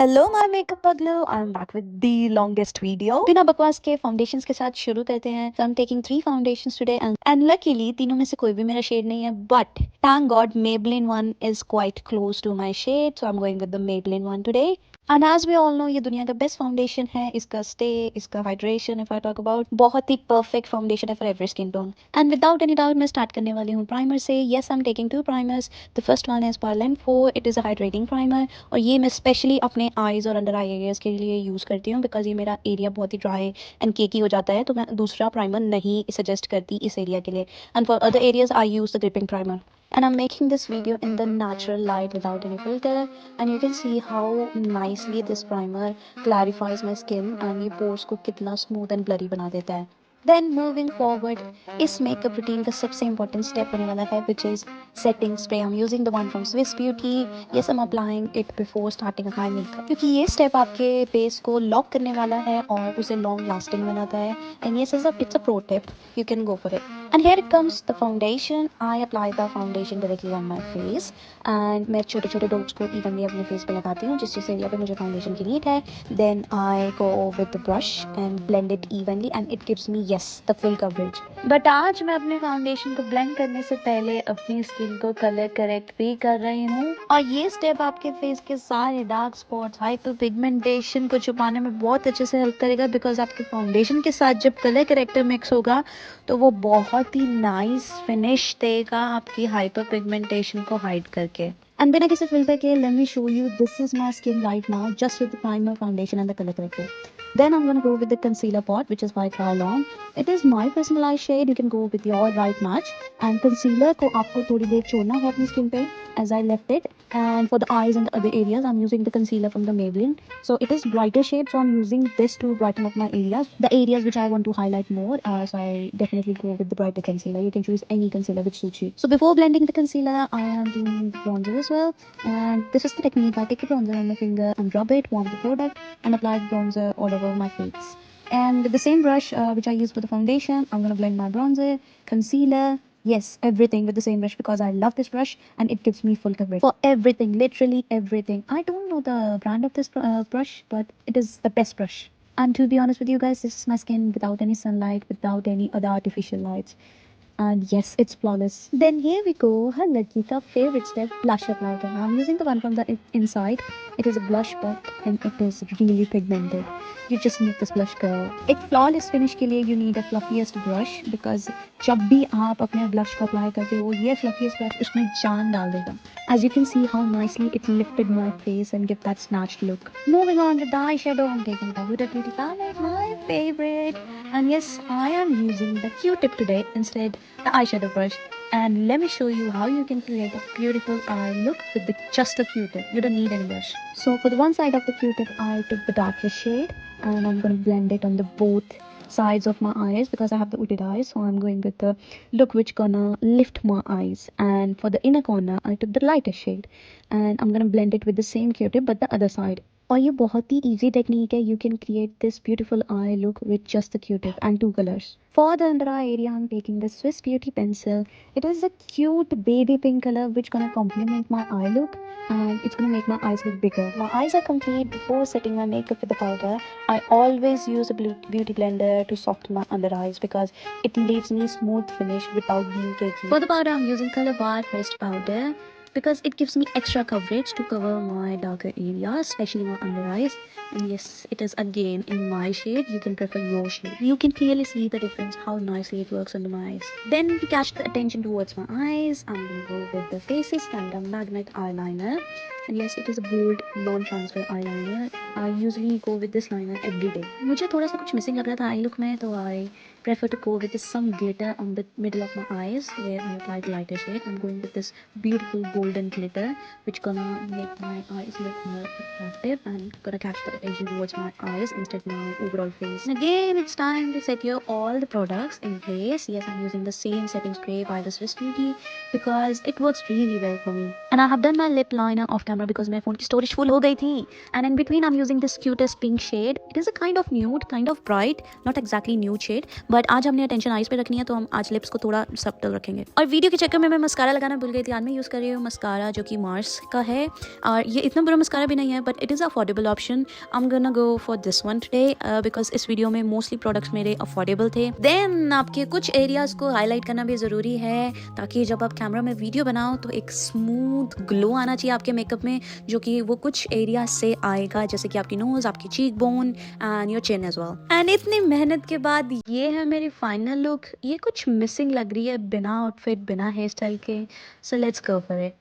Hello my makeup पगलो, I am back with the longest video. बिना बकवास के फाउंडेशंस के साथ शुरू करते हैं। So I am taking 3 foundations today and luckily तीनों में से कोई भी मेरा शेड नहीं है, but thank god Maybelline one is quite close to my shade, so I am going with the Maybelline one today. And as we all know, ये दुनिया का बेस्ट फाउंडेशन है। इसका स्टे, इसका hydration, if I talk about, बहुत ही perfect foundation है for every skin tone. And without any doubt मैं start करने वाली हूँ प्राइमर से। Yes, I am taking 2 primers। The first one is Parlem 4। It is a hydrating primer और ये मैं स्पेशली अपने आईज और अंडर आई एरियाज के लिए यूज़ करती हूँ, बिकॉज ये मेरा एरिया बहुत ही ड्राई एंड केकी हो जाता है, तो मैं दूसरा प्राइमर नहीं सजेस्ट करती इस एरिया के लिए। And for other areas I use the gripping primer. And I'm making this video in the natural light without any filter, and you can see how nicely this primer clarifies my skin and ये pores को कितना smooth and blurry बना देता है। Then moving forward, इस makeup routine का सबसे important step होने वाला है, which is setting spray. I'm using the one from Swiss Beauty. Yes, I'm applying it before starting my makeup, क्योंकि ये step आपके base को lock करने वाला है और उसे long lasting बनाता है। And yes, it's a pro tip. You can go for it. And here it comes the foundation. I apply the foundation directly on my face, and मैं छोटे छोटे डॉट्स को evenly अपने face पे लगाती हूँ जिस एरिया पे मुझे foundation की नीड है। Then I go with the brush and blend it evenly, and it gives me, yes, the full coverage. But आज मैं अपने foundation को blend करने से पहले अपनी skin को color correct भी कर रही हूँ, और ये step आपके face के सारे dark spots, hyper pigmentation को छुपाने में बहुत अच्छे से help करेगा, because आपके foundation के साथ जब color corrector mix होगा तो वो बहुत ही नाइस फिनिश देगा आपकी हाइपर पिगमेंटेशन को हाइड करके। एंड बिना किसी फिल्टर के, let me show you, this is my skin right now just with the primer, foundation and the colour corrector. Then I'm gonna go with the concealer pot, which is by Kryolan. It is my personalized shade. You can go with your right match. And concealer को आपको थोड़ी देर छोड़ना है अपनी skin पे, as I left it. And for the eyes and the other areas, I'm using the concealer from the Maybelline. So it is brighter shade, so I'm using this to brighten up my areas. The areas which I want to highlight more, so I definitely go with the brighter concealer. You can choose any concealer which suits you. So before blending the concealer, I am doing bronzer as well. And this is the technique. I take the bronzer on my finger and rub it, warm the product, and apply the bronzer all over my face. And with the same brush which I use for the foundation, I'm gonna blend my bronzer, concealer, yes, everything with the same brush, because I love this brush and it gives me full coverage for everything, literally everything. I don't know the brand of this brush, but it is the best brush. And to be honest with you guys, this is my skin without any sunlight, without any other artificial lights. And yes, it's flawless. Then here we go, her Lakita favorite step, blush applier. I'm using the one from the inside. It is a blush but and it is really pigmented. You just need this blush girl. एक flawless finish के लिए you need a fluffiest brush, because जब भी आप अपने blush को apply करते हो, ये fluffiest brush उसमें जान डाल देगा. As you can see how nicely it lifted my face and give that snatched look. Moving on with the eyeshadow, I'm taking the Huda Beauty palette, my favorite. And yes, I am using the Q-tip today instead the eyeshadow brush. And let me show you how you can create a beautiful eye look with just a Q-tip. You don't need any brush. So for the one side of the Q-tip, I took the darkest shade and I'm going to blend it on the both sides of my eyes, because I have the hooded eyes, so I'm going with the look which gonna lift my eyes. And for the inner corner, I took the lighter shade and I'm gonna blend it with the same Q-tip but the other side. और ये बहुत ही easy technique है. You can create this beautiful eye look with just the Q-tip and 2 colors. For the under eye area, I'm taking the Swiss Beauty pencil. It is a cute baby pink color which gonna complement my eye look, and it's gonna make my eyes look bigger. My eyes are complete. Before setting my makeup with the powder, I always use a beauty blender to soften my under eyes, because it leaves me smooth finish without being cakey. For the powder, I'm using Color Bar Pressed Powder, because it gives me extra coverage to cover my darker areas, especially my under eyes. And yes, it is again in my shade. You can prefer your shade. You can clearly see the difference, how nicely it works under my eyes. Then to catch the attention towards my eyes, I'm gonna go with the Faces Panda Magnet Eyeliner. And yes, it is a bold non-transfer eyeliner. I usually go with this liner every day. मुझे थोड़ा सा कुछ missing लग रहा था I look में, तो I prefer to go with some glitter on the middle of my eyes where I applied lighter shade. I'm going with this beautiful golden glitter which gonna make my eyes look more attractive and gonna catch the attention towards my eyes instead of my overall face. And again, it's time to set your all the products in place. Yes, I'm using the same setting spray by the Swiss Beauty because it works really well for me. And I have done my lip liner of camera because मेरे phone की storage full हो गई थी। And in between I am using this cutest pink shade. It is a kind of nude, kind of bright, not exactly nude shade, but आज हमने attention eyes पे रखनी है तो हम आज लिप्स को थोड़ा सब्टल रखेंगे। और वीडियो के चक्कर में मैं मस्कारा लगाना भूल गई थी। आज मैं यूज कर रही हूँ मस्कारा जो कि मार्स का है, और ये इतना बुरा मस्कारा भी नहीं है, but it is affordable option. I am gonna go for this one today because इस वीडियो में मोस्टली प्रोडक्ट्स मेरे अफोर्डेबल थे। देन आपके कुछ एरियाज को हाईलाइट करना भी जरूरी है ताकि जब आप कैमरा में वीडियो बनाओ तो एक स्मूथ ग्लो आना चाहिए आपके मेकअप में, जो कि वो कुछ एरिया से आएगा, जैसे कि आपकी नोज, आपकी cheek bone and your chin as well. And इतनी मेहनत के बाद ये है मेरी फाइनल लुक। ये कुछ मिसिंग लग रही है बिना आउटफिट, बिना हेयर स्टाइल के, so let's go for it.